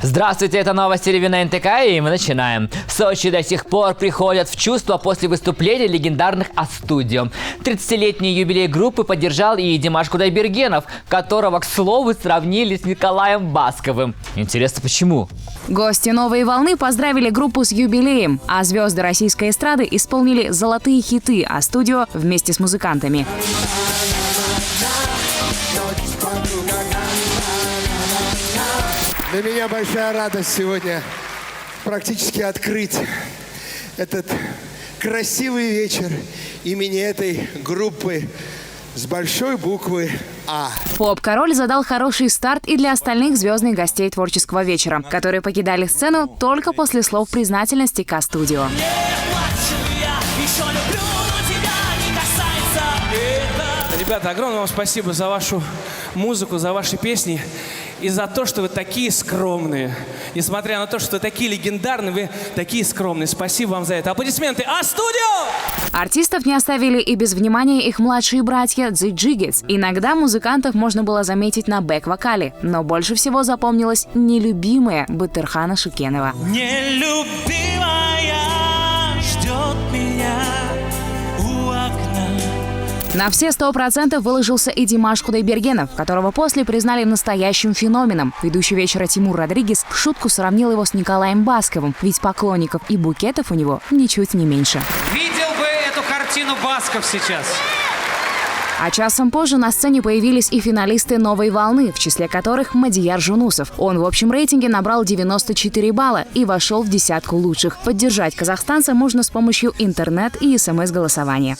Здравствуйте, это новости ревью на НТК, и мы начинаем. Сочи до сих пор приходят в чувство после выступления легендарных А-студио. 30-летний юбилей группы поддержал и Димаш Кудайбергенов, которого, к слову, сравнили с Николаем Басковым. Интересно, почему? Гости «Новой волны» поздравили группу с юбилеем, а звезды российской эстрады исполнили золотые хиты А-студио вместе с музыкантами. Для меня большая радость сегодня практически открыть этот красивый вечер имени этой группы с большой буквы А. Поп-король задал хороший старт и для остальных звездных гостей творческого вечера, которые покидали сцену только после слов признательности к А-студио. Ребята, огромное вам спасибо за вашу музыку, за ваши песни и за то, что вы такие скромные. Несмотря на то, что вы такие легендарные, вы такие скромные. Спасибо вам за это. Аплодисменты А-студио! Артистов не оставили и без внимания их младшие братья The Jiggets. Иногда музыкантов можно было заметить на бэк-вокале, но больше всего запомнилась нелюбимая Батырхана Шукенова. Нелюбимая ждет меня у окна. На все 100% выложился и Димаш Кудайбергенов, которого после признали настоящим феноменом. Ведущий вечера Тимур Родригес в шутку сравнил его с Николаем Басковым, ведь поклонников и букетов у него ничуть не меньше. Видел бы эту картину Басков сейчас. А часом позже на сцене появились и финалисты «Новой волны», в числе которых Мадияр Жунусов. Он в общем рейтинге набрал 94 балла и вошел в десятку лучших. Поддержать казахстанца можно с помощью интернет и СМС-голосования.